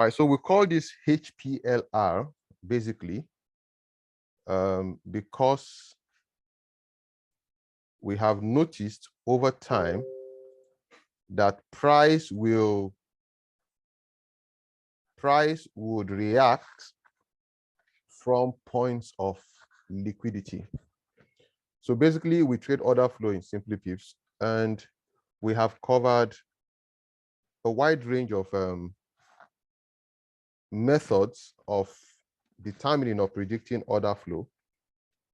All right, so we call this HPLR basically because we have noticed over time that price would react from points of liquidity. So basically, we trade order flow in SimplyPips, and we have covered a wide range of methods of determining or predicting order flow.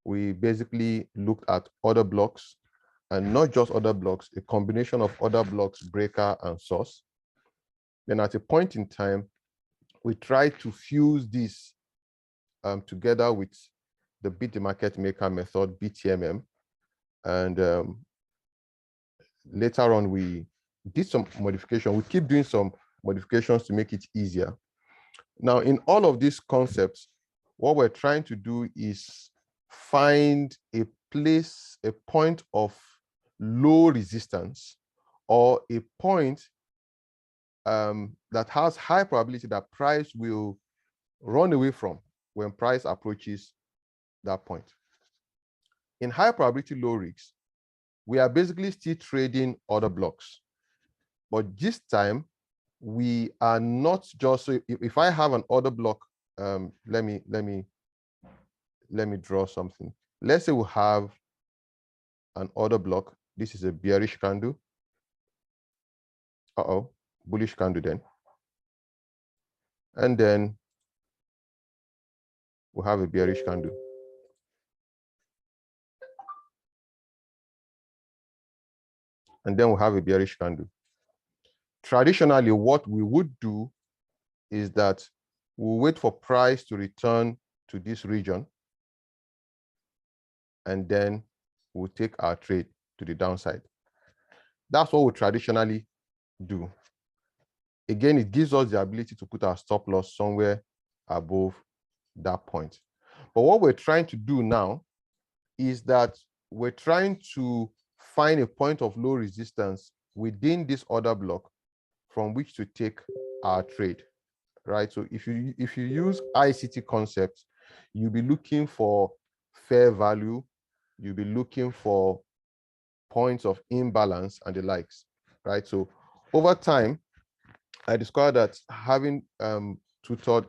We basically looked at order blocks, and not just order blocks, a combination of order blocks, breaker, and source. Then at a point in time, we tried to fuse this together with the Beat the Market Maker method, BTMM. And later on, we did some modification. We keep doing some modifications to make it easier. Now, in all of these concepts, what we're trying to do is find a place, a point of low resistance, or a point that has high probability that price will run away from when price approaches that point. In high probability low risks, we are basically still trading order blocks, but this time we are not just, so if I have an order block, let me draw something. Let's say we have an order block. This is a bearish candle. Bullish candle then. And then we have a bearish candle. And then we have a bearish candle. Traditionally, what we would do is that we'll wait for price to return to this region, and then we'll take our trade to the downside. That's what we traditionally do. Again, it gives us the ability to put our stop loss somewhere above that point. But what we're trying to do now is that we're trying to find a point of low resistance within this order block from which to take our trade, right? So if you use ICT concepts, you'll be looking for fair value, you'll be looking for points of imbalance and the likes, right? So over time, I discovered that having tutored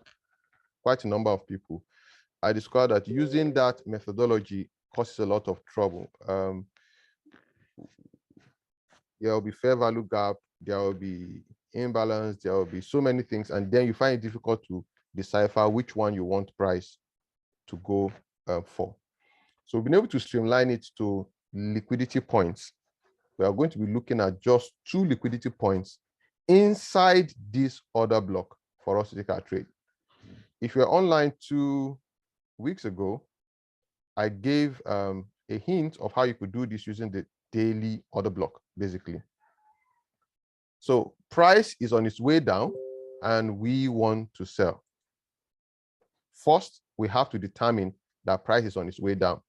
quite a number of people, I discovered that using that methodology causes a lot of trouble. There will be fair value gap, there will be imbalance, there will be so many things, and then you find it difficult to decipher which one you want price to go for. So we've been able to streamline it to liquidity points. We are going to be looking at just 2 liquidity points inside this order block for us to take our trade. If you're online 2 weeks ago, I gave a hint of how you could do this using the daily order block, basically. So price is on its way down and we want to sell. First, we have to determine that price is on its way down.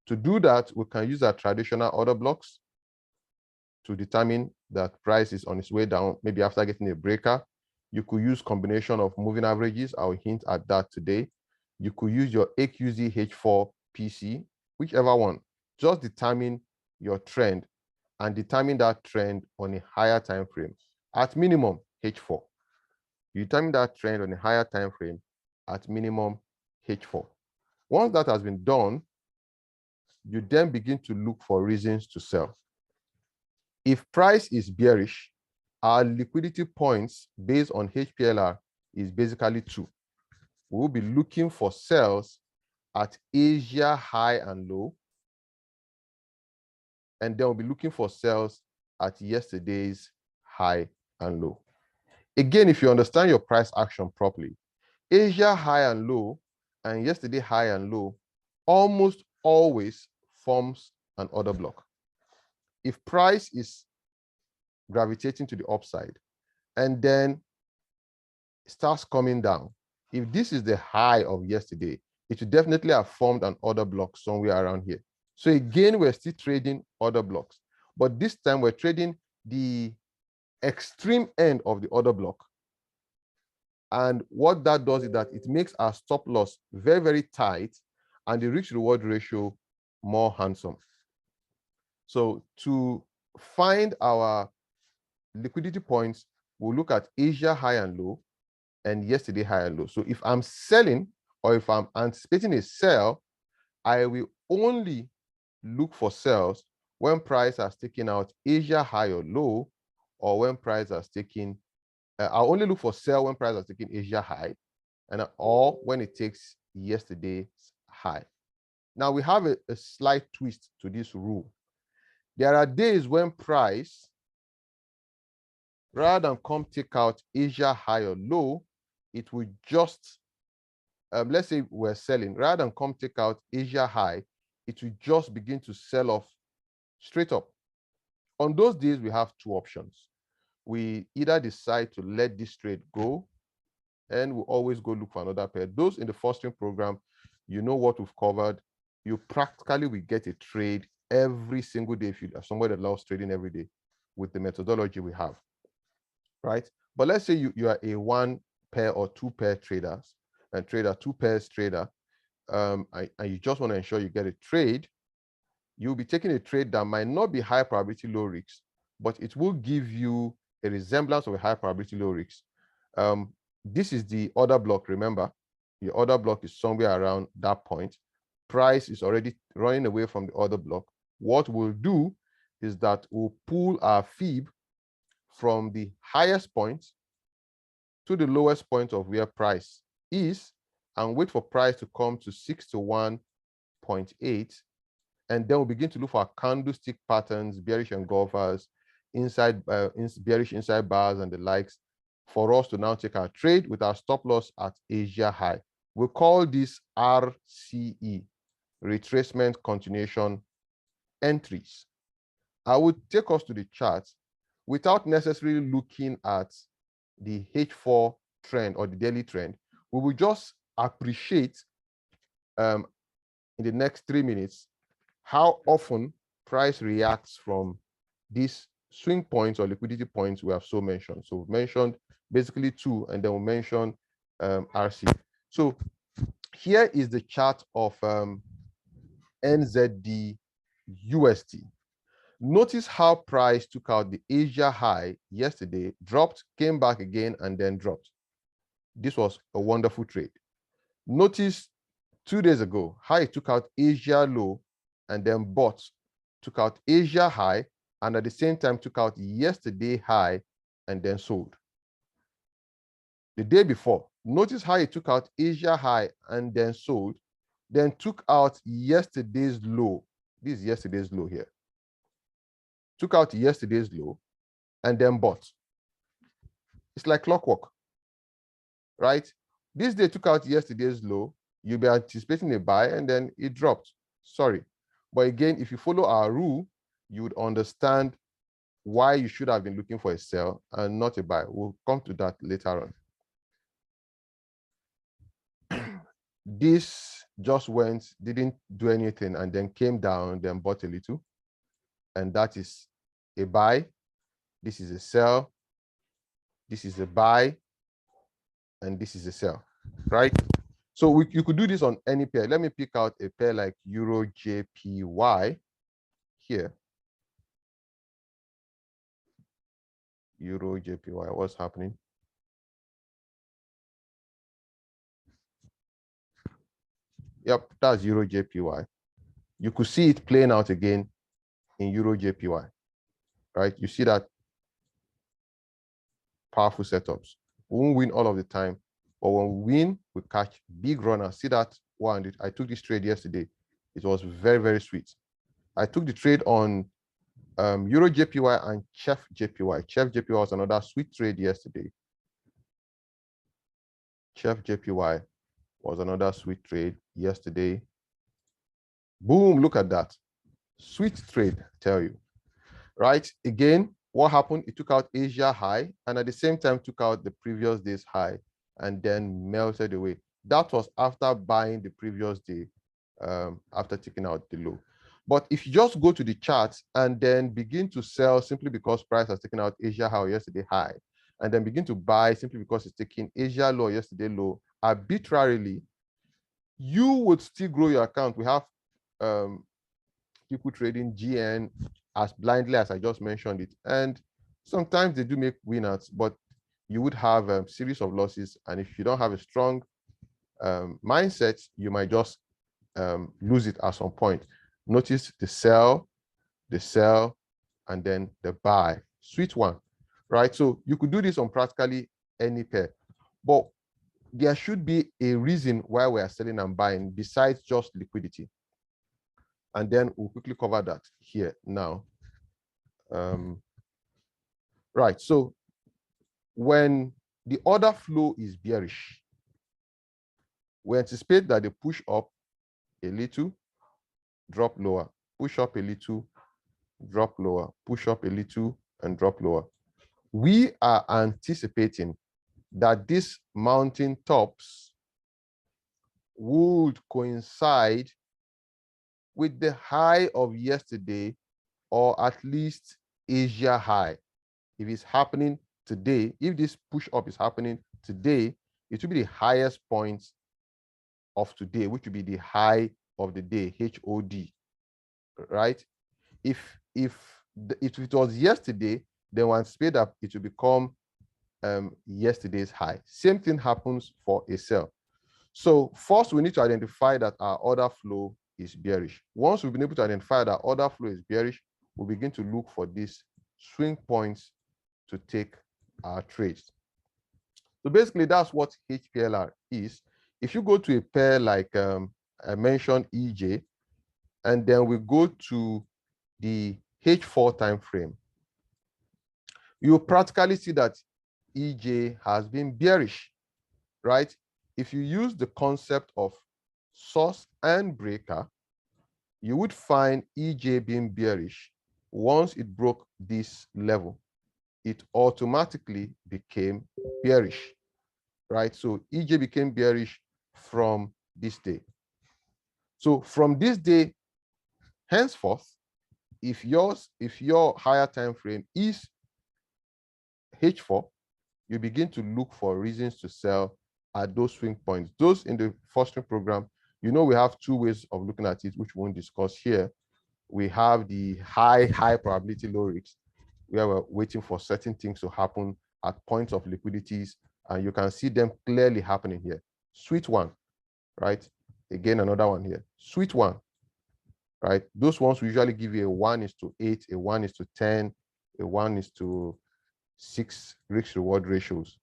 To do that, we can use our traditional order blocks to determine that price is on its way down, maybe after getting a breaker. You could use combination of moving averages. I'll hint at that today. You could use your AQZ H4 PC, whichever one. Just determine your trend and determine that trend on a higher time frame. At minimum, H4. You determine that trend on a higher time frame at minimum H4. Once that has been done, you then begin to look for reasons to sell. If price is bearish, our liquidity points based on HPLR is basically 2. We will be looking for sells at Asia high and low, and then we'll be looking for sells at yesterday's high and low. Again, if you understand your price action properly, Asia high and low and yesterday high and low almost always forms an order block. If price is gravitating to the upside and then starts coming down, if this is the high of yesterday, it should definitely have formed an order block somewhere around here. So again, we're still trading order blocks, but this time we're trading the extreme end of the order block And what that does is that it makes our stop loss very, very tight and the risk reward ratio more handsome. So to find our liquidity points, we'll look at Asia high and low and yesterday high and low. So if I'm selling or if I'm anticipating a sell, I will only look for sells when price has taken out Asia high or low, or when price has taken, I'll only look for sell when price has taken Asia high, and or when it takes yesterday's high. Now we have a slight twist to this rule. There are days when price, rather than come take out Asia high or low, it will just, let's say we're selling, rather than come take out Asia high, it will just begin to sell off straight up. On those days, we have two options. We either decide to let this trade go, and we always go look for another pair. Those in the fostering program, you know what we've covered. You practically will get a trade every single day if you are somebody that loves trading every day with the methodology we have, right? But let's say you are a one pair or two pair traders and two pairs trader, and you just want to ensure you get a trade. You'll be taking a trade that might not be high probability, low risk, but it will give you a resemblance of a high probability, low risk. This is the order block. Remember, the order block is somewhere around that point. Price is already running away from the order block. What we'll do is that we'll pull our fib from the highest point to the lowest point of where price is and wait for price to come to 61.8. And then we'll begin to look for candlestick patterns, bearish engulfers, bearish inside bars and the likes, for us to now take our trade with our stop loss at Asia high. We call this RCE, retracement continuation entries. I would take us to the chart without necessarily looking at the H4 trend or the daily trend. We will just appreciate in the next 3 minutes how often price reacts from these swing points or liquidity points we have so mentioned. So we've mentioned basically two, and then we'll mention RC. So here is the chart of NZD USD. Notice how price took out the Asia high yesterday, dropped, came back again, and then dropped. This was a wonderful trade. Notice 2 days ago how it took out Asia low and then bought, took out Asia high, and at the same time took out yesterday high and then sold. The day before, notice how it took out Asia high and then sold, then took out yesterday's low. This is yesterday's low here. Took out yesterday's low and then bought. It's like clockwork, right? This day took out yesterday's low. You'll be anticipating a buy and then it dropped. Sorry. But again, if you follow our rule, you would understand why you should have been looking for a sell and not a buy. We'll come to that later on. This just went, didn't do anything, and then came down, then bought a little. And that is a buy. This is a sell. This is a buy. And this is a sell, right? So you could do this on any pair. Let me pick out a pair like Euro JPY here. Euro JPY, what's happening? Yep, that's Euro JPY. You could see it playing out again in Euro JPY, right? You see that powerful setups. We won't win all of the time, but when we win, we catch big runners. See that one? I took this trade yesterday. It was very, very sweet. I took the trade on Euro JPY and Chef JPY. Chef JPY was another sweet trade yesterday. Chef JPY was another sweet trade yesterday. Boom, look at that. Sweet trade, I tell you. Right? Again, what happened? It took out Asia high and at the same time took out the previous day's high and then melted away. That was after buying the previous day, after taking out the low. But if you just go to the chart and then begin to sell simply because price has taken out Asia high or yesterday high, and then begin to buy simply because it's taking Asia low, yesterday low, arbitrarily, you would still grow your account. We have people trading GN as blindly as I just mentioned it. And sometimes they do make winners, but you would have a series of losses. And if you don't have a strong mindset, you might just lose it at some point. Notice the sell, and then the buy. Sweet one, right? So you could do this on practically any pair, but there should be a reason why we are selling and buying besides just liquidity. And then we'll quickly cover that here now. Right, so when the order flow is bearish, we anticipate that they push up a little, drop lower, push up a little, drop lower, push up a little, and drop lower. We are anticipating that these mountain tops would coincide with the high of yesterday, or at least Asia high. If it's happening today, if this push up is happening today, it will be the highest point of today, which will be the high of the day, HOD, right? If it was yesterday, then we anticipate that it will become yesterday's high. Same thing happens for a sell. So first, we need to identify that our order flow is bearish. Once we've been able to identify that order flow is bearish, we'll begin to look for these swing points to take our trades. So basically, that's what HPLR is. If you go to a pair like I mentioned EJ, and then we go to the H4 time frame, you practically see that EJ has been bearish, right? If you use the concept of source and breaker, you would find EJ being bearish. Once it broke this level, it automatically became bearish, right? So EJ became bearish from this day. So from this day henceforth, if your higher time frame is H4, you begin to look for reasons to sell at those swing points. Those in the fostering program, you know, we have two ways of looking at it, which we won't discuss here. We have the high probability, low risk, where we're waiting for certain things to happen at points of liquidities, and you can see them clearly happening here. Sweet one, right? Again, another one here. Sweet one, right? Those ones will usually give you a 1:8, a 1:10, a 1:6 risk reward ratios,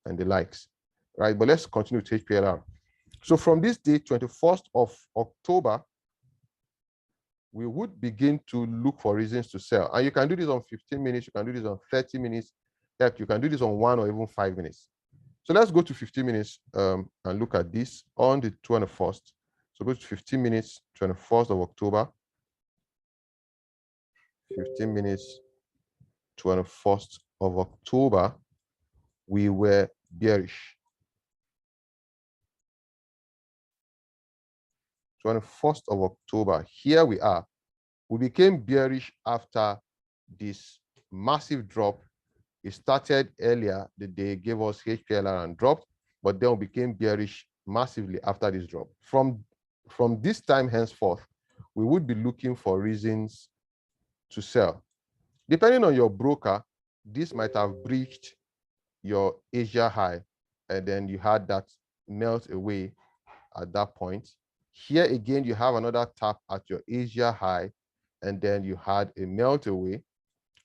and the likes, right? But let's continue to HPLR. So from this day, 21st of October, we would begin to look for reasons to sell. And you can do this on 15 minutes, you can do this on 30 minutes, heck, you can do this on 1 or even 5 minutes. So let's go to 15 minutes and look at this on the 21st. So go to 15 minutes, 21st of October. 15 minutes, 21st of October, we were bearish. 21st of October, here we are. We became bearish after this massive drop. It started earlier, the day gave us HPLR and dropped, but then we became bearish massively after this drop. From this time henceforth, we would be looking for reasons to sell. Depending on your broker, this might have breached your Asia high, and then you had that melt away at that point. Here again, you have another tap at your Asia high, and then you had a melt away,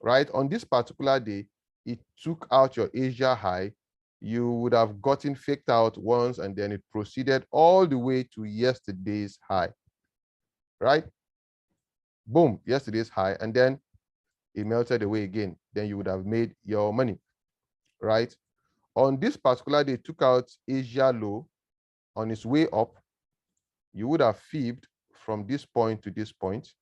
right? On this particular day, it took out your Asia high. You would have gotten faked out once, and then it proceeded all the way to yesterday's high, right? Boom, yesterday's high, and then it melted away again. Then you would have made your money, right? On this particular day, it took out Asia low. On its way up, you would have fibbed from this point to this point.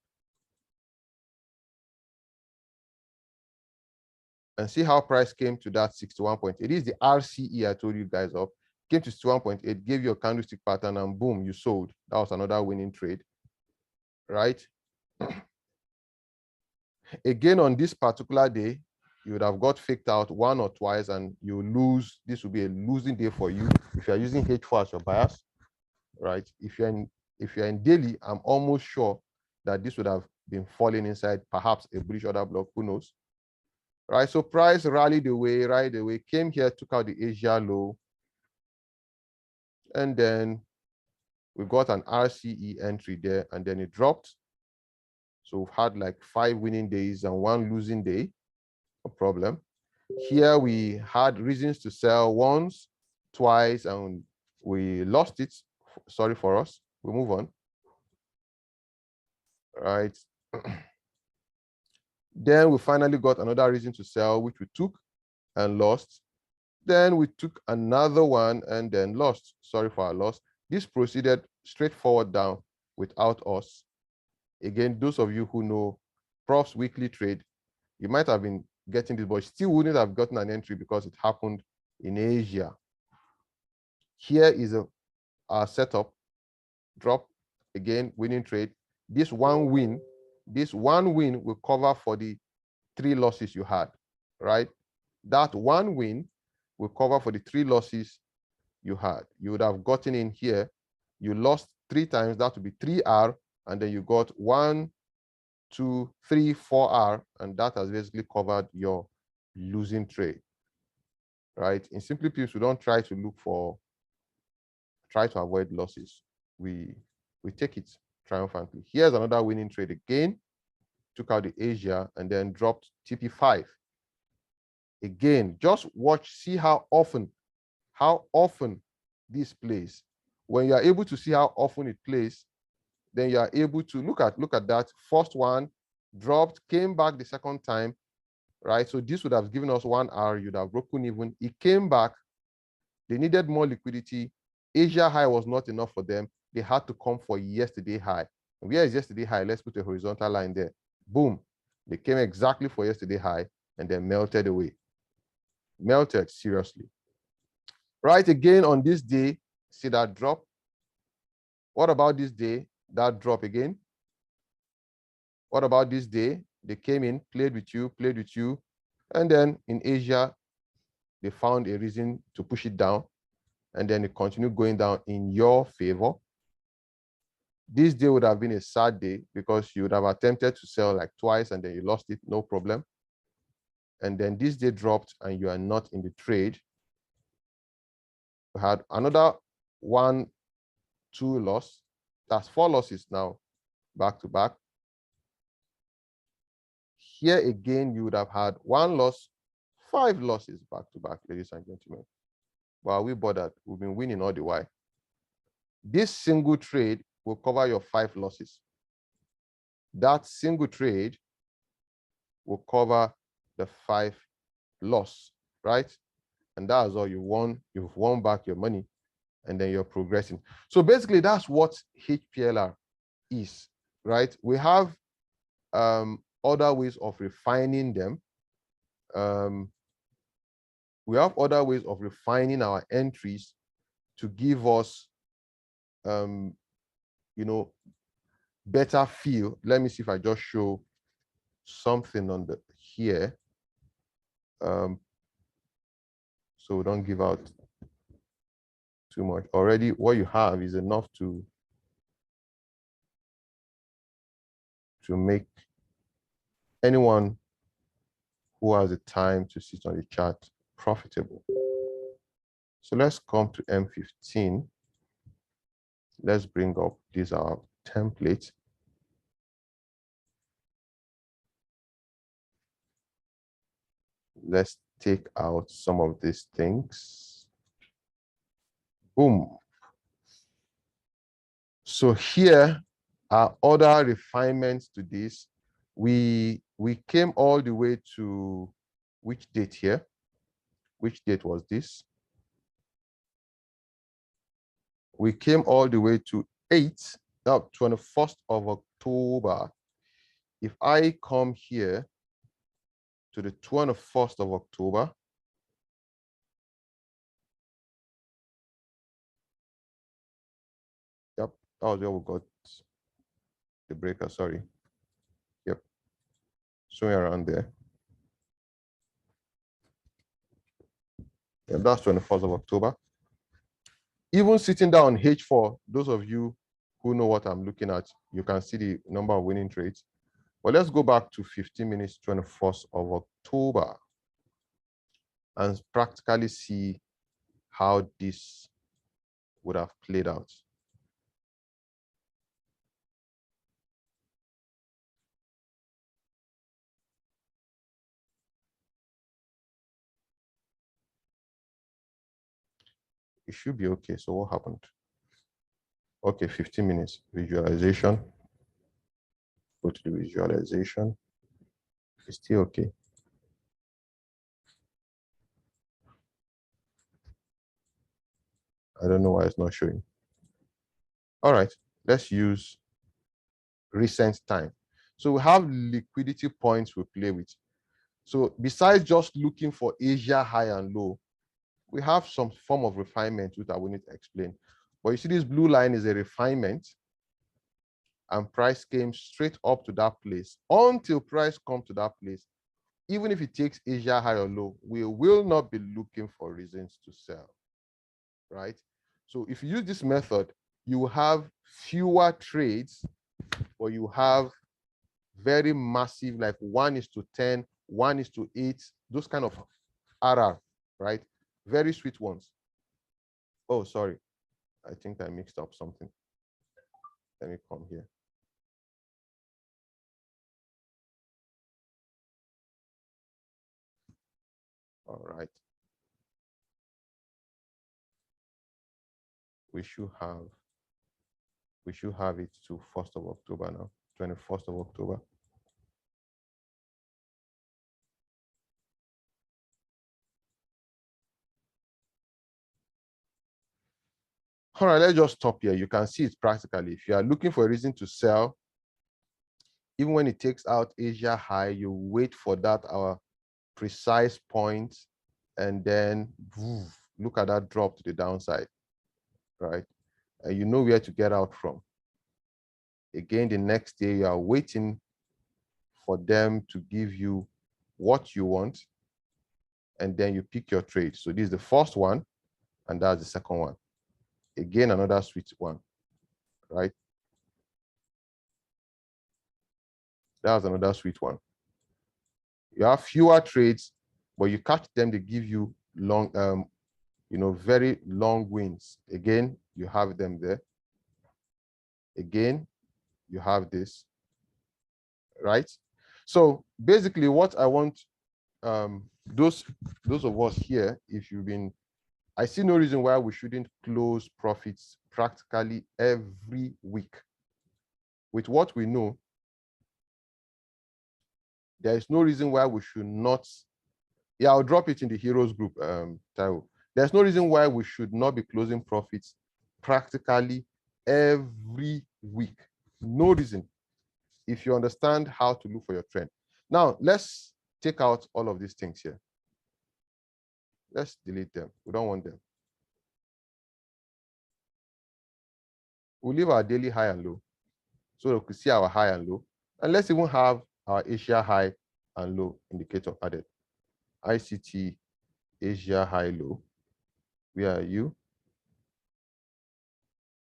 And see how price came to that 61.8. It is the RCE I told you guys of. Came to 61.8, gave you a candlestick pattern, and boom, you sold. That was another winning trade, right? Again, on this particular day, you would have got faked out one or twice and you lose. This will be a losing day for you if you're using H4 as your bias, right? If you're in daily, I'm almost sure that this would have been falling inside perhaps a bullish order block, who knows, right? So price rallied away, right away, came here, took out the Asia low, and then we got an RCE entry there, and then it dropped. So we've had like 5 winning days and 1 losing day, no problem. Here we had reasons to sell once, twice, and we lost it. Sorry for us. We move on. Right. Then we finally got another reason to sell, which we took and lost. Then we took another one and then lost. Sorry for our loss. This proceeded straight forward down without us. Again, those of you who know Prof's weekly trade, you might have been getting this, but still wouldn't have gotten an entry because it happened in Asia. Here is our setup. Drop again, winning trade. This one win will cover for the 3 losses you had, right? That one win will cover for the 3 losses you had. You would have gotten in here, you lost 3 times, that would be 3R, and then you got 1, 2, 3, 4R, and that has basically covered your losing trade, right? In SimplyPips, we don't try to avoid losses. We take it triumphantly. Here's another winning trade again. Took out the Asia and then dropped TP5. Again, just watch, see how often this plays. When you are able to see how often it plays, then you are able to look at that. First one dropped, came back the second time, right? So this would have given us 1 hour, you'd have broken even. It came back, they needed more liquidity. Asia high was not enough for them. They had to come for yesterday high. And where is yesterday high? Let's put a horizontal line there. Boom. They came exactly for yesterday high and then melted away. Melted, seriously. Right, again on this day, see that drop? What about this day? That drop again. What about this day? They came in, played with you, and then in Asia, they found a reason to push it down, and then it continued going down in your favor. This day would have been a sad day because you would have attempted to sell like twice and then you lost it, no problem. And then this day dropped and you are not in the trade. We had another 1, 2 loss. That's 4 losses now, back to back. Here again, you would have had 1 loss, 5 losses back to back, ladies and gentlemen. Well, we bothered. We've been winning all the while. This single trade will cover your 5 losses. That single trade will cover the 5 loss, right? And that's all you won. You've won back your money, and then you're progressing. So basically, that's what HPLR is, right? We have other ways of refining them. We have other ways of refining our entries to give us, better feel. Let me see if I just show something on the here. So we don't give out too much. Already what you have is enough to make anyone who has the time to sit on the chart profitable. So let's come to M15. Let's bring up these our templates. Let's take out some of these things. Boom. So here are other refinements to this. We came all the way to which date here? Which date was this? We came all the way to 21st of October. If I come here to the 21st of October, yep, that was where we got the breaker, sorry. Yep, somewhere around there. And that's 21st of October. Even sitting down on H4, those of you who know what I'm looking at, you can see the number of winning trades. But let's go back to 15 minutes, 21st of October, and practically see how this would have played out. It should be okay. So what happened? Okay, 15 minutes visualization. Go to the visualization. It's still okay. I don't know why it's not showing. All right, let's use recent time. So we have liquidity points we play with. So besides just looking for Asia high and low, we have some form of refinement which I will need to explain. But you see this blue line is a refinement, and price came straight up to that place. Until price comes to that place, even if it takes Asia high or low, we will not be looking for reasons to sell, right? So if you use this method, you will have fewer trades, but you have very massive, like 1:10, 1:8, those kind of RR, right? Very sweet ones. Oh, sorry. I think I mixed up something. Let me come here. All right. We should have it to 1st of October now, 21st of October. All right, let's just stop here. You can see it practically. If you are looking for a reason to sell, even when it takes out Asia high, you wait for that our precise point, and then look at that drop to the downside, right? And you know where to get out from. Again, the next day, you are waiting for them to give you what you want, and then you pick your trade. So this is the first one, and that's the second one. Again, another sweet one, right? That's another sweet one. You have fewer trades, but you catch them, they give you long, very long wins. Again, you have them there. Again, you have this, right? So basically what I want, those of us here, if you've been, I see no reason why we shouldn't close profits practically every week. With what we know, there is no reason why we should not. Yeah, I'll drop it in the heroes group, Taiwo. There's no reason why we should not be closing profits practically every week. No reason, if you understand how to look for your trend. Now, let's take out all of these things here. Let's delete them. We don't want them. We'll leave our daily high and low, so we could see our high and low. And let's even have our Asia high and low indicator added. ICT Asia high low. Where are you?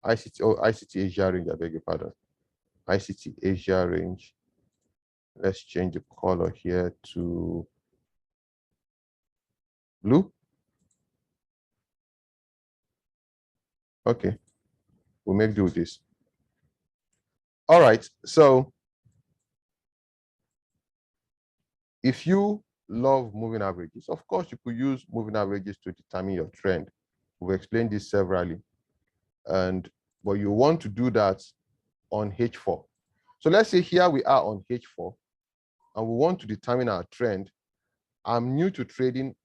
ICT Asia range, I beg your pardon. ICT Asia range. Let's change the color here to blue. Okay, we'll make do with this. All right, so if you love moving averages, of course, you could use moving averages to determine your trend. We've explained this severally, but you want to do that on H4. So let's say here we are on H4, and we want to determine our trend. I'm new to trading.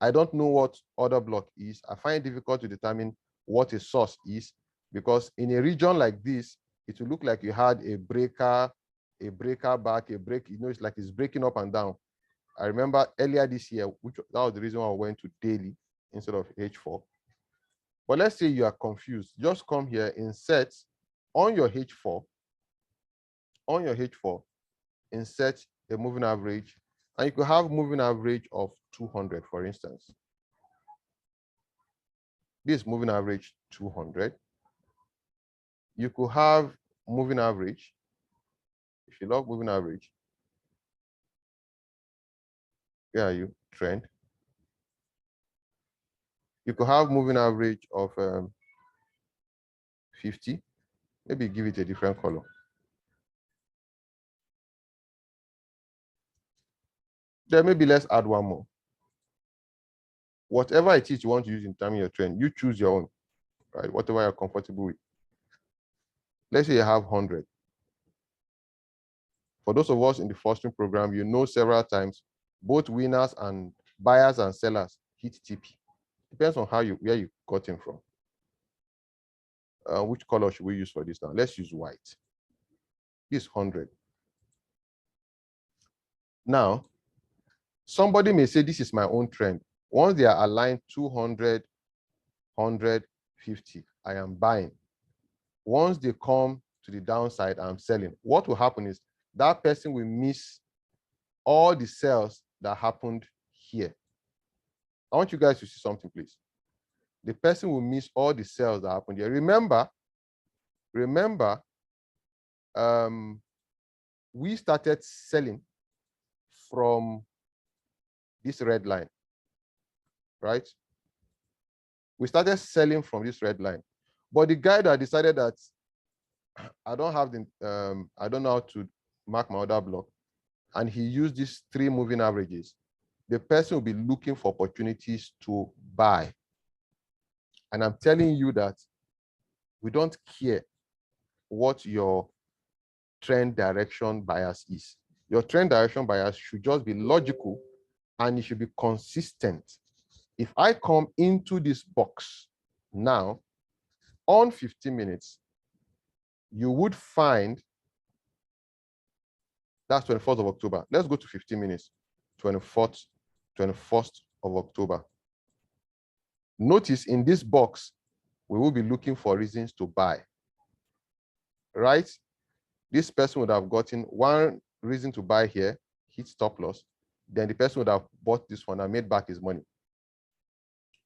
I don't know what order block is. I find it difficult to determine what a source is, because in a region like this, it will look like you had a breaker back, it's like it's breaking up and down. I remember earlier this year, that was the reason why I went to daily instead of H4. But let's say you are confused. Just come here, insert on your H4, insert a moving average, and you could have moving average of 200, for instance. This moving average 200. You could have moving average. If you love moving average, where are you? Trend. You could have moving average of 50. Maybe give it a different color. Then maybe let's add one more. Whatever it is you want to use in terms of your trend, you choose your own, right? Whatever you're comfortable with. Let's say you have 100. For those of us in the fostering program, you know several times, both winners and buyers and sellers hit TP. Depends on where you got in from. Which color should we use for this now? Let's use white. This 100. Now, somebody may say this is my own trend. Once they are aligned 200, 100, 50, I am buying. Once they come to the downside, I'm selling. What will happen is that person will miss all the sales that happened here. I want you guys to see something, please. The person will miss all the sales that happened here. Remember, we started selling from this red line, right? We started selling from this red line. But the guy that decided that I don't know how to mark my order block, and he used these 3 moving averages, the person will be looking for opportunities to buy. And I'm telling you that we don't care what your trend direction bias is. Your trend direction bias should just be logical and it should be consistent. If I come into this box now on 15 minutes, you would find that's 24th of October. Let's go to 15 minutes, 21st of October. Notice in this box, we will be looking for reasons to buy, right? This person would have gotten one reason to buy here, hit stop loss. Then the person would have bought this one and made back his money.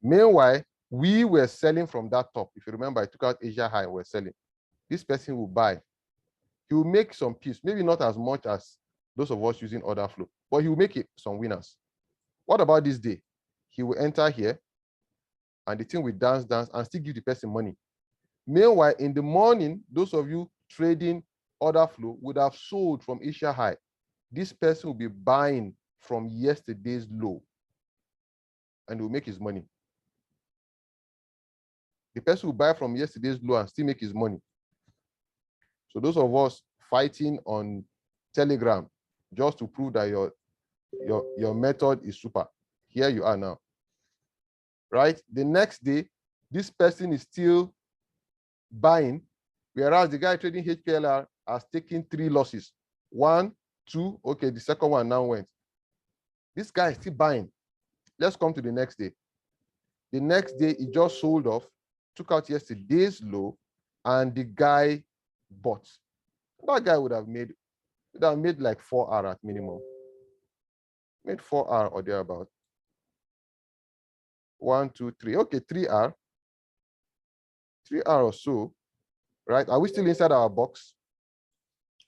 Meanwhile, we were selling from that top. If you remember, I took out Asia high and we're selling. This person will buy. He will make some piece, maybe not as much as those of us using order flow, but he will make it some winners. What about this day? He will enter here and the thing will dance and still give the person money. Meanwhile, in the morning, those of you trading order flow would have sold from Asia high. This person will be buying from yesterday's low and will make his money. The person will buy from yesterday's low and still make his money. So those of us fighting on Telegram just to prove that your method is super, here you are now, right? The next day, this person is still buying, whereas the guy trading HPLR has taken 3 losses. 1, 2, okay, the second one now went. This guy is still buying. Let's come to the next day. The next day, he just sold off, took out yesterday's low, and the guy bought. That guy would have made like 4R at minimum. Made 4R or thereabout. 1, 2, 3. Okay, 3R. 3R or so, right? Are we still inside our box?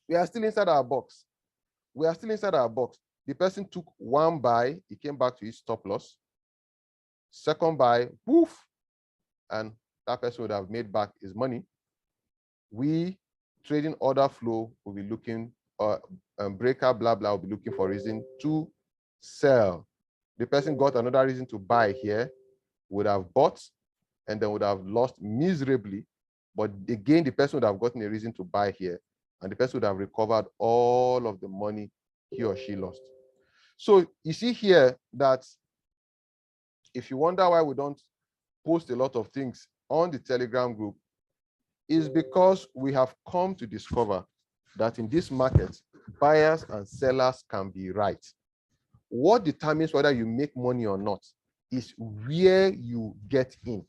We are still inside our box. We are still inside our box. The person took 1 buy, he came back to his stop loss. Second buy, woof, and that person would have made back his money. We trading order flow will be looking, breaker, blah, blah, will be looking for reason to sell. The person got another reason to buy here, would have bought, and then would have lost miserably. But again, the person would have gotten a reason to buy here, and the person would have recovered all of the money he or she lost. So you see here that if you wonder why we don't post a lot of things on the Telegram group, is because we have come to discover that in this market, buyers and sellers can be right. What determines whether you make money or not is where you get in.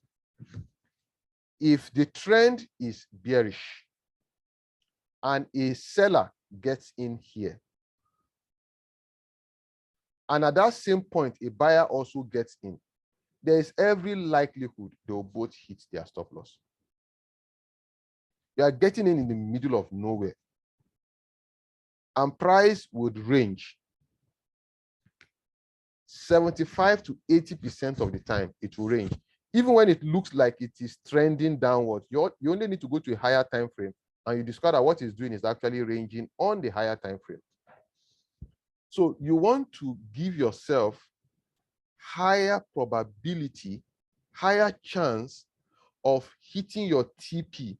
If the trend is bearish and a seller gets in here, and at that same point, a buyer also gets in, there is every likelihood they will both hit their stop loss. You are getting in the middle of nowhere, and price would range 75 to 80% of the time. It will range. Even when it looks like it is trending downwards, you only need to go to a higher time frame, and you discover that what it's doing is actually ranging on the higher time frame. So you want to give yourself higher probability, higher chance of hitting your TP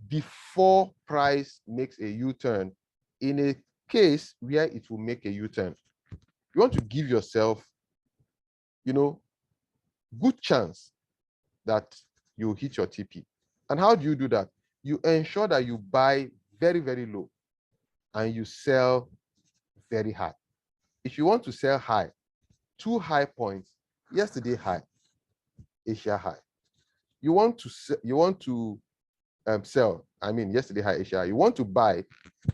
before price makes a U-turn in a case where it will make a U-turn. You want to give yourself, good chance that you hit your TP. And how do you do that? You ensure that you buy very, very low and you sell very high. If you want to sell high, 2 high points, yesterday high, Asia high. You want to sell, yesterday high, Asia high. You want to buy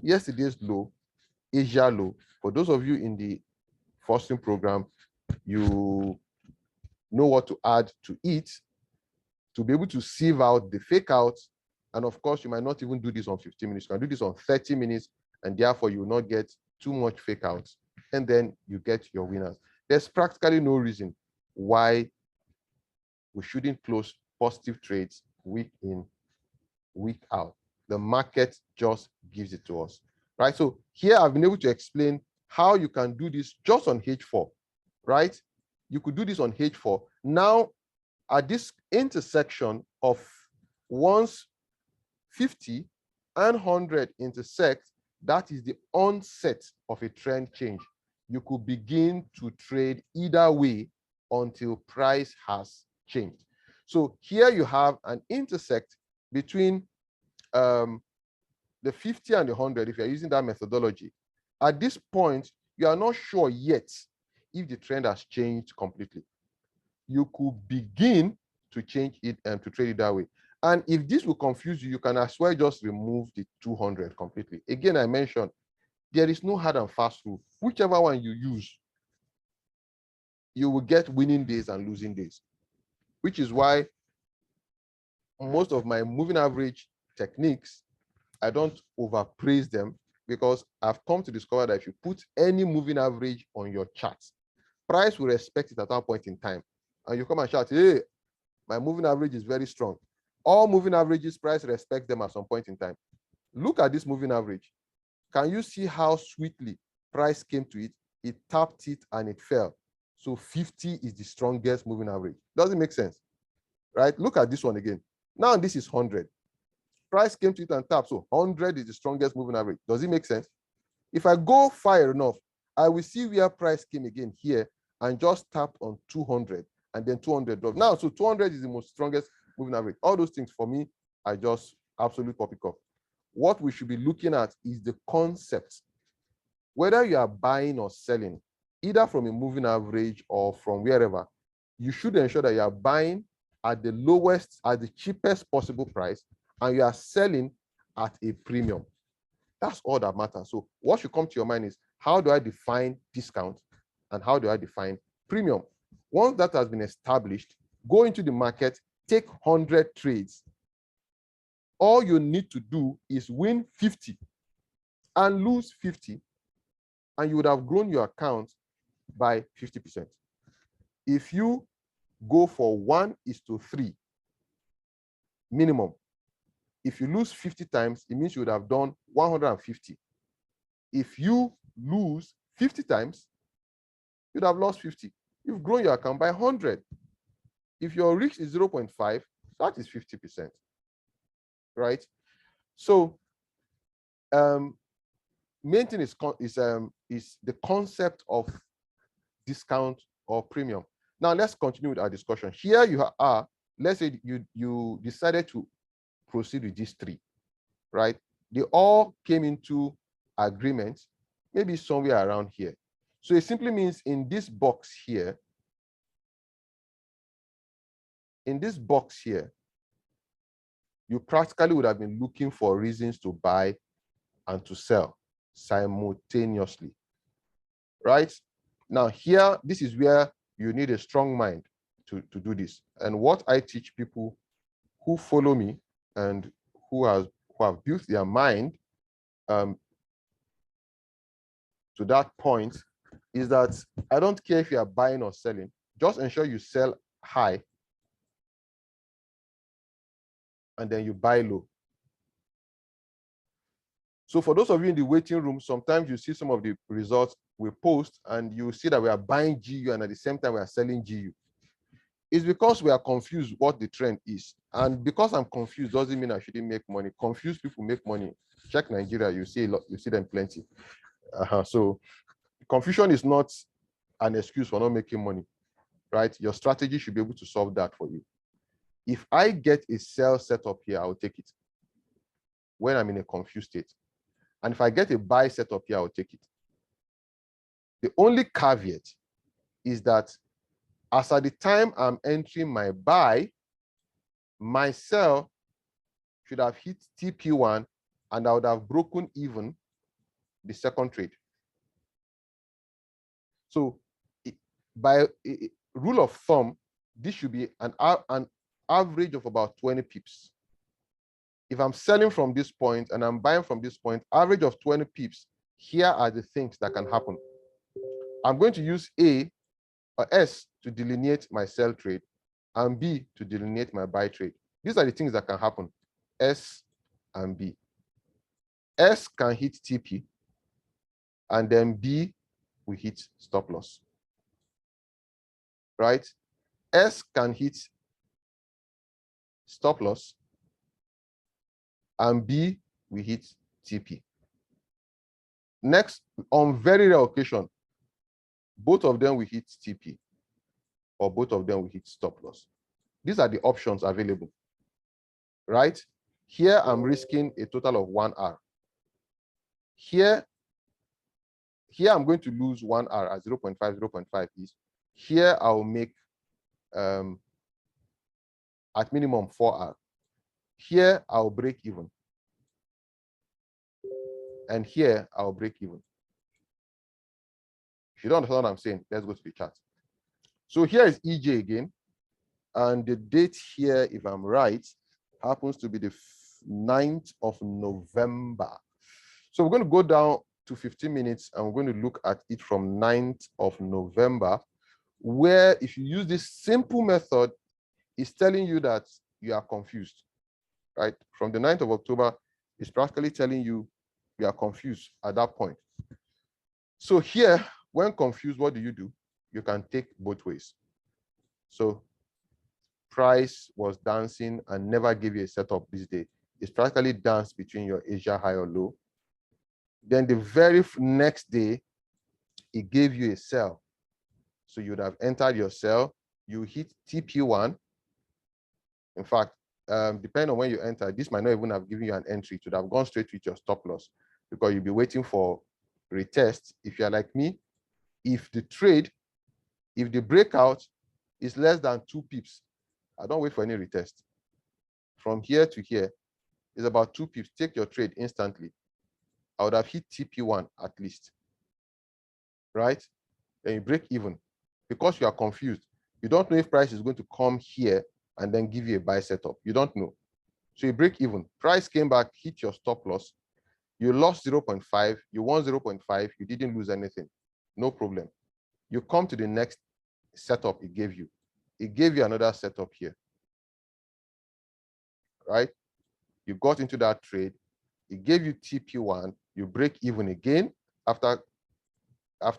yesterday's low, Asia low. For those of you in the Forcing program, you know what to add to it to be able to sieve out the fake outs. And of course, you might not even do this on 15 minutes. You can do this on 30 minutes, and therefore you will not get too much fake outs. And then you get your winners. There's practically no reason why we shouldn't close positive trades week in, week out. The market just gives it to us, right? So here I've been able to explain how you can do this just on H4, right? You could do this on H4. Now, at this intersection of once 50 and 100 intersect, that is the onset of a trend change. You could begin to trade either way until price has changed. So here you have an intersect between the 50 and the 100, if you're using that methodology. At this point, you are not sure yet if the trend has changed completely. You could begin to change it and to trade it that way. And if this will confuse you, you can as well just remove the 200 completely. Again, I mentioned there is no hard and fast rule. Whichever one you use, you will get winning days and losing days, which is why most of my moving average techniques, I don't overpraise them, because I've come to discover that if you put any moving average on your chart, price will respect it at that point in time. And you come and shout, hey, my moving average is very strong. All moving averages, price respects them at some point in time. Look at this moving average. Can you see how sweetly price came to it? It tapped it and it fell. So 50 is the strongest moving average. Doesn't make sense, right? Look at this one again. Now this is 100. Price came to it and tapped. So 100 is the strongest moving average. Does it make sense? If I go far enough, I will see where price came again here and just tapped on 200 and then 200 dropped. Now, so 200 is the most strongest moving average. All those things for me, I just absolutely poppycock. What we should be looking at is the concept. Whether you are buying or selling, either from a moving average or from wherever, you should ensure that you are buying at the lowest, at the cheapest possible price, and you are selling at a premium. That's all that matters. So what should come to your mind is, how do I define discount and how do I define premium? Once that has been established, go into the market, take 100 trades. All you need to do is win 50 and lose 50, and you would have grown your account by 50%. If you go for 1:3 minimum, if you lose 50 times, it means you would have done 150. If you lose 50 times, you'd have lost 50. You've grown your account by 100. If your risk is 0.5, that is 50%, right? So main thing is the concept of discount or premium. Now let's continue with our discussion. Here you are, let's say you decided to proceed with these 3, right? They all came into agreement, maybe somewhere around here. So it simply means in this box here, you practically would have been looking for reasons to buy and to sell simultaneously, right? Now here, this is where you need a strong mind to do this. And what I teach people who follow me and who have built their mind to that point is that I don't care if you are buying or selling, just ensure you sell high and then you buy low. So for those of you in the waiting room, sometimes you see some of the results we post and you see that we are buying GU and at the same time we are selling GU. It's because we are confused what the trend is. And because I'm confused doesn't mean I shouldn't make money. Confused people make money. Check Nigeria, you see a lot, you see them plenty. So confusion is not an excuse for not making money, right? Your strategy should be able to solve that for you. If I get a sell setup here, I'll take it when I'm in a confused state. And if I get a buy setup here, I'll take it. The only caveat is that as at the time I'm entering my buy, my sell should have hit TP1 and I would have broken even the second trade. So by rule of thumb, this should be an average of about 20 pips. If I'm selling from this point and I'm buying from this point, average of 20 pips, here are the things that can happen. I'm going to use A or S to delineate my sell trade and B to delineate my buy trade. These are the things that can happen, S and B. S can hit TP and then B will hit stop loss, right? S can hit stop loss and B will hit TP. Next, on very rare occasion, both of them will hit TP or both of them will hit stop loss. These are the options available, right? Here I'm risking a total of 1 R. Here I'm going to lose 1 R at 0.5, 0.5 is. Here I'll make at minimum 4 R. Here I'll break even. And here I'll break even. If you don't understand what I'm saying, let's go to the chart. So here is EJ again. And the date here, if I'm right, happens to be the 9th of November. So we're going to go down to 15 minutes and we're going to look at it from 9th of November, where if you use this simple method, it's telling you that you are confused, right? From the 9th of October, it's practically telling you you are confused at that point. So here, when confused, what do? You can take both ways. So price was dancing and never gave you a setup this day. It's practically danced between your Asia high or low. Then the very next day, it gave you a sell. So you would have entered your sell. You hit TP1. In fact, depending on when you enter, this might not even have given you an entry. It would have gone straight with your stop loss because you'll be waiting for retest. If you're like me, if the breakout is less than 2 pips, I don't wait for any retest. From here to here is about 2 pips. Take your trade instantly. I would have hit TP1 at least, right? Then you break even because you are confused. You don't know if price is going to come here and then give you a buy setup. You don't know. So you break even. Price came back, hit your stop loss. You lost 0.5. You won 0.5. You didn't lose anything. No problem. You come to the next setup it gave you. It gave you another setup here, right? You got into that trade. It gave you TP1. You break even again after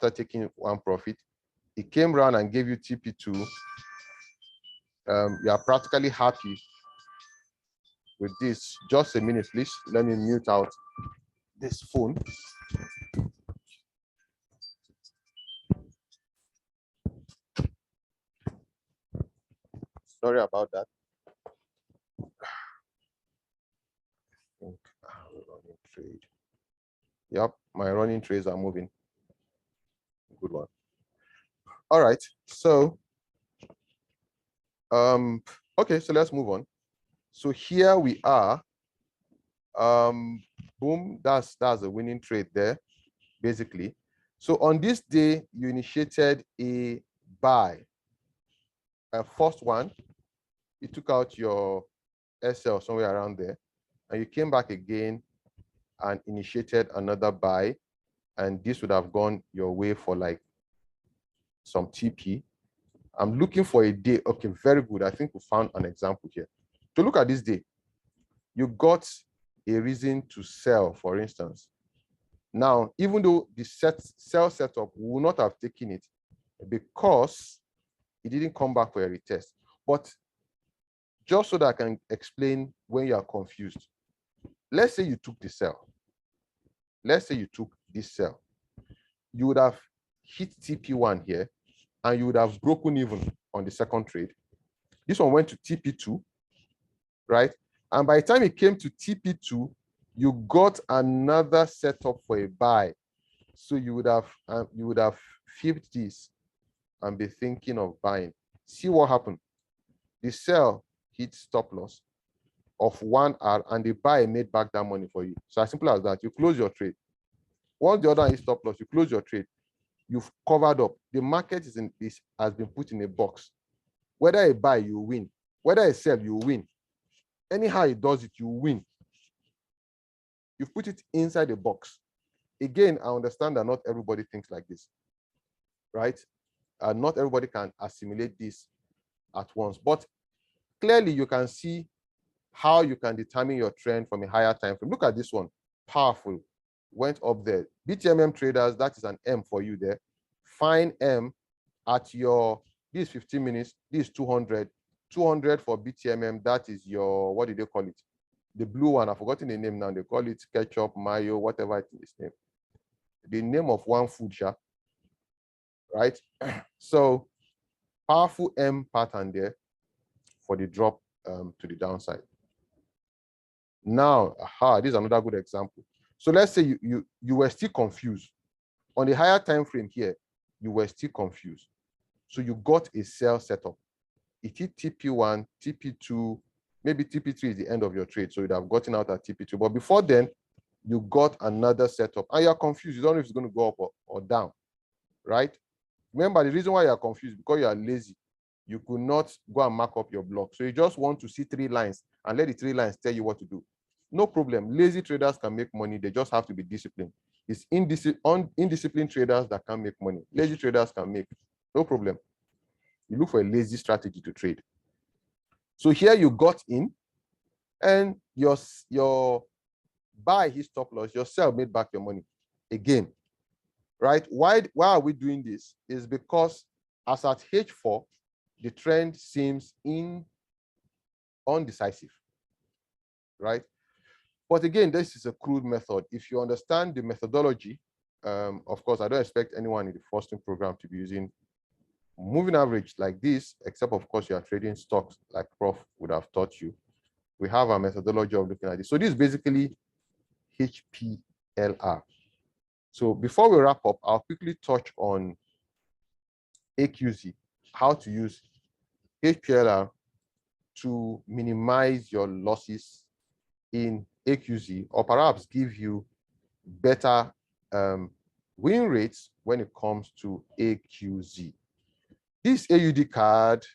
taking one profit. It came around and gave you TP2. You are practically happy with this. Just a minute, please. Let me mute out this phone. Sorry about that. Running trade. Yep, my running trades are moving. Good one. All right, so okay, so let's move on. So here we are. Boom, that's a winning trade there, basically. So on this day, you initiated a buy. first one, you took out your SL somewhere around there, and you came back again and initiated another buy, and this would have gone your way for like some TP. I'm looking for a day. Okay, very good. I think we found an example here. To look at this day, you got a reason to sell, for instance. Now, even though the sell setup will not have taken it because it didn't come back for a retest. But just so that I can explain when you are confused, let's say you took the sell. Let's say you took this sell. You would have hit TP1 here, and you would have broken even on the second trade. This one went to TP2, right? And by the time it came to TP2, you got another setup for a buy. So you would have flipped this and be thinking of buying. See what happened. The sell hit stop loss of 1R, and the buy made back that money for you. So as simple as that, you close your trade. Once the other is stop loss, you close your trade. You've covered up. The market has been put in a box. Whether a buy, you win. Whether a sell, you win. Anyhow it does it, you win. You've put it inside the box. Again, I understand that not everybody thinks like this, right? Not everybody can assimilate this at once, but clearly you can see how you can determine your trend from a higher time frame. Look at this one, powerful, went up there. BTMM traders, that is an M for you there. Find M at your, this 15 minutes, this 200, 200 for BTMM, that is your, what do they call it? The blue one, I've forgotten the name now. They call it ketchup, mayo, whatever it is name. The name of one food shop, right? So powerful M pattern there for the drop to the downside. Now, this is another good example. So let's say you were still confused. On the higher time frame here, you were still confused. So you got a sell setup. It hit TP1, TP2, maybe TP3 is the end of your trade. So you'd have gotten out at TP2. But before then, you got another setup and you're confused. You don't know if it's going to go up or down, right? Remember, the reason why you're confused because you are lazy. You could not go and mark up your block. So you just want to see 3 lines and let the 3 lines tell you what to do. No problem. Lazy traders can make money. They just have to be disciplined. It's indisciplined traders that can make money. Lazy traders can make. No problem. You look for a lazy strategy to trade. So here you got in and your buy his stop loss, your sell made back your money again, right? Why are we doing this? Is because as at H4, the trend seems undecisive, right? But again, this is a crude method. If you understand the methodology, of course, I don't expect anyone in the Fosting program to be using moving average like this, except of course you are trading stocks like Prof would have taught you. We have a methodology of looking at this. So this is basically HPLR. So before we wrap up, I'll quickly touch on AQZ, how to use HPLR to minimize your losses in AQZ, or perhaps give you better win rates when it comes to AQZ. This AUD card,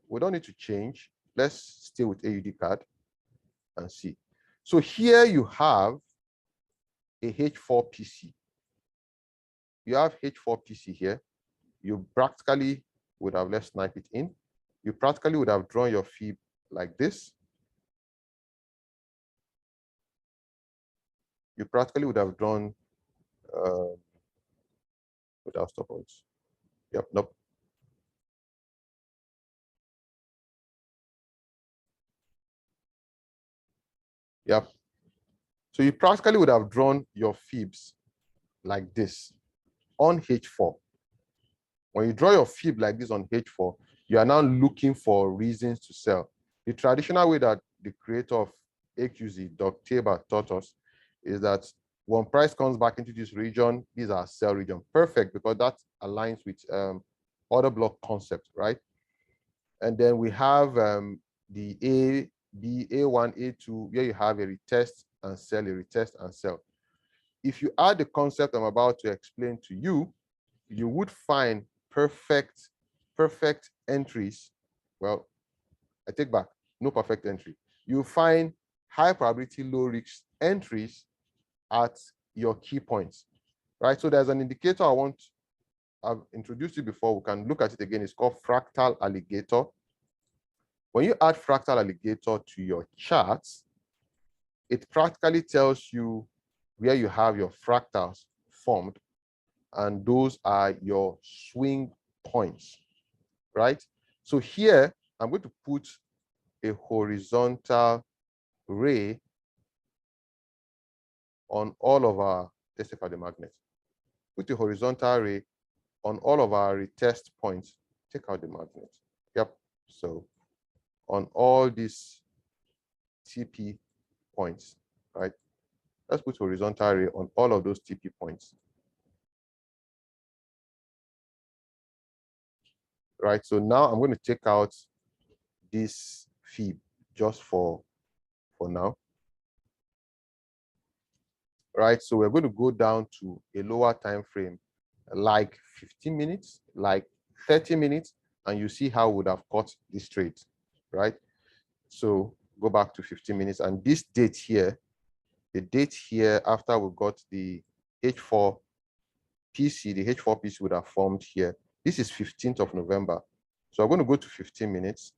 we don't need to change. Let's stay with AUD card and see. So here you have a H4 PC. You have H4 PC here. You practically would have, let's snipe it in. You practically would have drawn your fib like this. You practically would have drawn without stop loss. Yep, nope. Yep. So you practically would have drawn your fibs like this on H4. When you draw your fib like this on H4, you are now looking for reasons to sell. The traditional way that the creator of AQZ, Dr. Tabor, taught us is that when price comes back into this region, these are sell region. Perfect, because that aligns with order block concept, right? And then we have the A, B, A1, A2, where you have a retest and sell, a retest and sell. If you add the concept I'm about to explain to you, you would find perfect perfect entries, well, I take back, no perfect entry. You find high probability, low risk entries at your key points, right? So there's an indicator I've introduced you before. We can look at it again. It's called fractal alligator. When you add fractal alligator to your charts, it practically tells you where you have your fractals formed, and those are your swing points, right? So here, I'm going to put a horizontal ray on all of our, let's say for the magnet, put a horizontal ray on all of our retest points. Take out the magnet. Yep. So on all these TP points, right? Let's put horizontal ray on all of those TP points. Right. So now I'm going to take out this fib just for now. Right. So we're going to go down to a lower time frame, like 15 minutes, like 30 minutes, and you see how we would have caught this trade, right? So go back to 15 minutes, and this date here, the date here after we got the H4 PC, the H4 PC would have formed here. This is 15th of November. So I'm going to go to 15 minutes,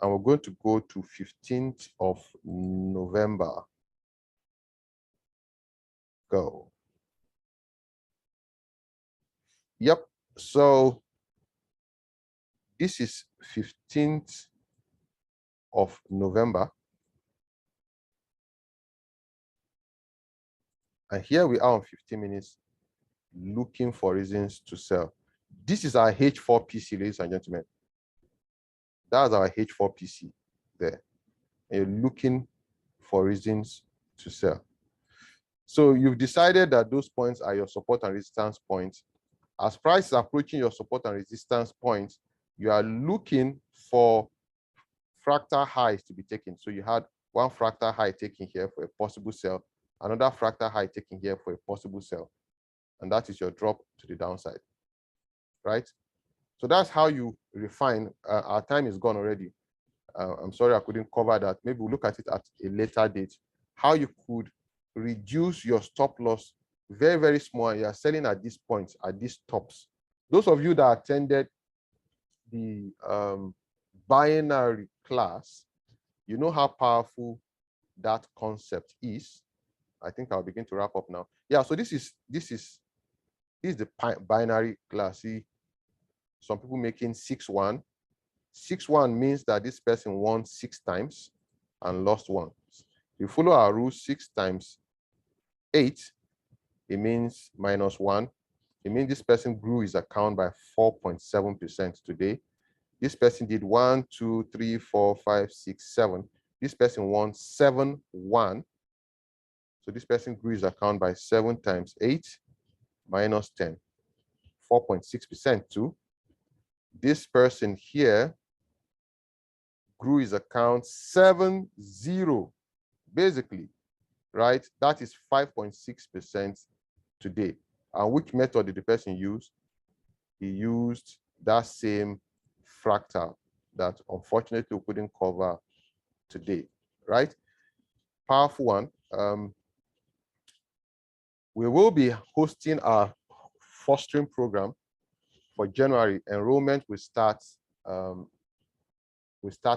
and we're going to go to 15th of November. Go. Yep. So this is 15th of November. And here we are on 15 minutes looking for reasons to sell. This is our H4 PC, ladies and gentlemen. That's our H4 PC there. And you're looking for reasons to sell. So you've decided that those points are your support and resistance points. As price is approaching your support and resistance points, you are looking for fractal highs to be taken. So you had one fractal high taken here for a possible sell, another fractal high taken here for a possible sell, and that is your drop to the downside, right? So that's how you refine. Our time is gone already. I'm sorry I couldn't cover that. Maybe we'll look at it at a later date. How you could reduce your stop loss very, very small. You are selling at these points, at these tops. Those of you that attended the binary class, you know how powerful that concept is. I think I'll begin to wrap up now. Yeah, so this is the binary class. See, some people making 6-1. 6-1 means that this person won 6 times and lost 1. You follow our rule, 6 times 8, it means -1. It means this person grew his account by 4.7% today. This person did 1, 2, 3, 4, 5, 6, 7. This person won 7-1. So this person grew his account by 7 times 8 minus 10, 4.6% too. This person here grew his account 7-0, basically, right? That is 5.6% today. And which method did the person use? He used that same fractal that unfortunately we couldn't cover today, right? Powerful one. We will be hosting our fostering program for January. Enrollment will start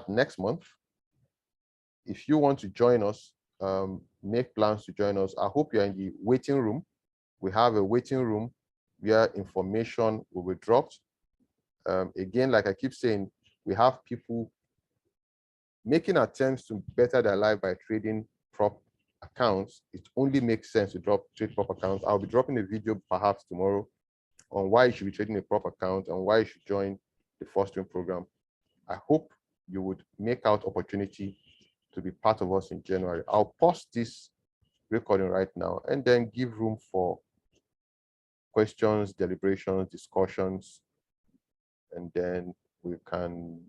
next month. If you want to join us, make plans to join us. I hope you're in the waiting room. We have a waiting room where information will be dropped. Again, like I keep saying, we have people making attempts to better their life by trading prop accounts. It only makes sense to trade prop accounts. I'll be dropping a video perhaps tomorrow on why you should be trading a prop account and why you should join the fostering program. I hope you would make out opportunity to be part of us in January. I'll post this recording right now and then give room for questions, deliberations, discussions, and then we can